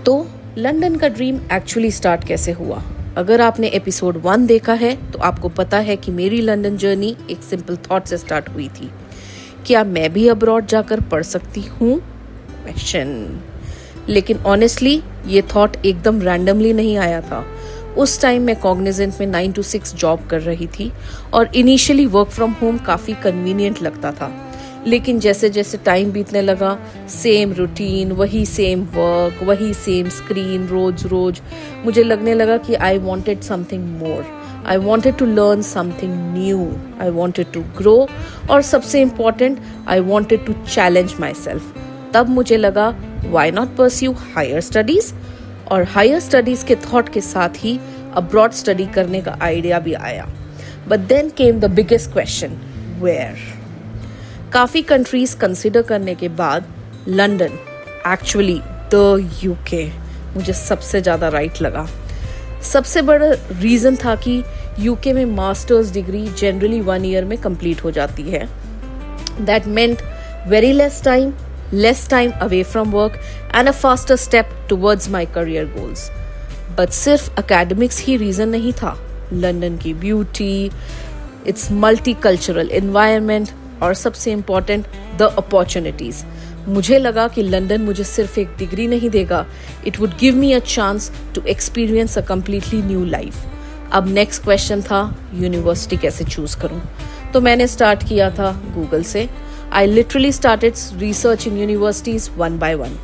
तो लंदन का dream actually start कैसे हुआ? अगर आपने एपिसोड 1 देखा है तो आपको पता है कि मेरी लंदन जर्नी एक सिंपल थॉट से स्टार्ट हुई थी। क्या मैं भी अब्रॉड जाकर पढ़ सकती हूँ? क्वेश्चन। लेकिन ऑनेस्टली ये थॉट एकदम रैंडमली नहीं आया था। उस टाइम मैं कॉग्निजेंट में 9 to 6 जॉब कर रही थी और इनिशियली वर्क फ्रॉम होम काफ़ी कन्वीनियंट लगता था। लेकिन जैसे जैसे टाइम बीतने लगा, सेम रूटीन, वही सेम वर्क, वही सेम स्क्रीन, रोज रोज मुझे लगने लगा कि I wanted something more. I wanted to learn something new, I wanted to grow, और सबसे important, I wanted to challenge myself. तब मुझे लगा why not pursue higher studies, और हायर स्टडीज के थॉट के साथ ही अब्रॉड स्टडी करने का आइडिया भी आया। But then came the biggest question, where? काफ़ी कंट्रीज कंसिडर करने के बाद लंदन, एक्चुअली द यूके, मुझे सबसे ज़्यादा राइट लगा। सबसे बड़ा रीज़न था कि यूके में मास्टर्स डिग्री जनरली 1 ईयर में कंप्लीट हो जाती है। That meant very less time away from work and a faster step towards my career goals. But सिर्फ एकेडमिक्स ही रीज़न नहीं था। लंदन की beauty, it's multi cultural environment, और सबसे इम्पॉर्टेंट द अपॉर्चुनिटीज़। मुझे लगा कि लंदन मुझे सिर्फ एक डिग्री नहीं देगा, it would give me a chance to experience a completely new life. अब नेक्स्ट क्वेश्चन था यूनिवर्सिटी कैसे चूज़ करूं? तो मैंने स्टार्ट किया था गूगल से। I literally started researching universities 1 by 1।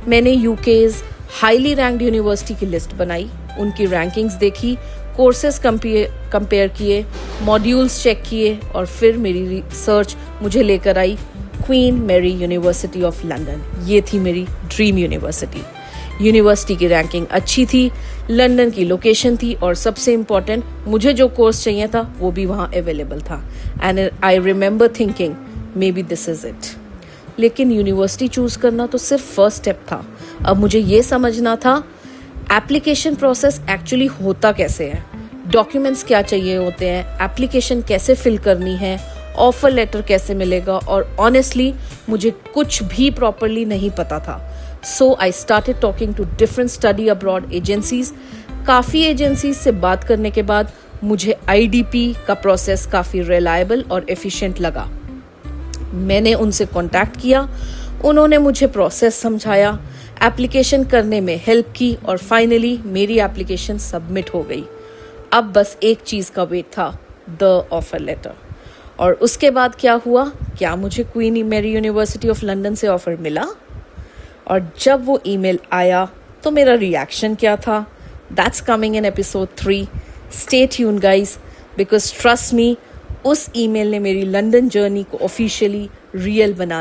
मैंने यूकेज़ हाईली रैंक्ड यूनिवर्सिटी की लिस्ट बनाई, उनकी रैंकिंग्स देखी, कोर्सेज कंपेयर किए, मॉड्यूल्स चेक किए, और फिर मेरी रिसर्च मुझे लेकर आई Queen Mary University of London. ये थी मेरी ड्रीम यूनिवर्सिटी। यूनिवर्सिटी की रैंकिंग अच्छी थी, लंदन की लोकेशन थी, और सबसे इम्पॉर्टेंट, मुझे जो कोर्स चाहिए था वो भी वहाँ अवेलेबल था। And I remember thinking may be this is it. लेकिन यूनिवर्सिटी चूज़ करना तो सिर्फ फर्स्ट स्टेप था। अब मुझे ये समझना था एप्लीकेशन प्रोसेस एक्चुअली होता कैसे है, डॉक्यूमेंट्स क्या चाहिए होते हैं, एप्लीकेशन कैसे फिल करनी है, ऑफर लेटर कैसे मिलेगा, और ऑनेस्टली मुझे कुछ भी प्रॉपरली नहीं पता था। So I started talking to different study abroad agencies. काफ़ी एजेंसीज से बात करने के बाद मुझे IDP का प्रोसेस काफ़ी रिलायबल और एफिशिएंट लगा। मैंने उनसे कॉन्टैक्ट किया, उन्होंने मुझे प्रोसेस समझाया, एप्लीकेशन करने में हेल्प की, और फाइनली मेरी एप्लीकेशन सबमिट हो गई। अब बस एक चीज़ का वेट था, द ऑफर लेटर। और उसके बाद क्या हुआ? क्या मुझे Queen Mary University of London से ऑफर मिला? और जब वो ईमेल आया तो मेरा रिएक्शन क्या था? That's coming in episode 3। Stay tuned guys, because trust me, उस ईमेल ने मेरी लंदन जर्नी को ऑफिशियली रियल बना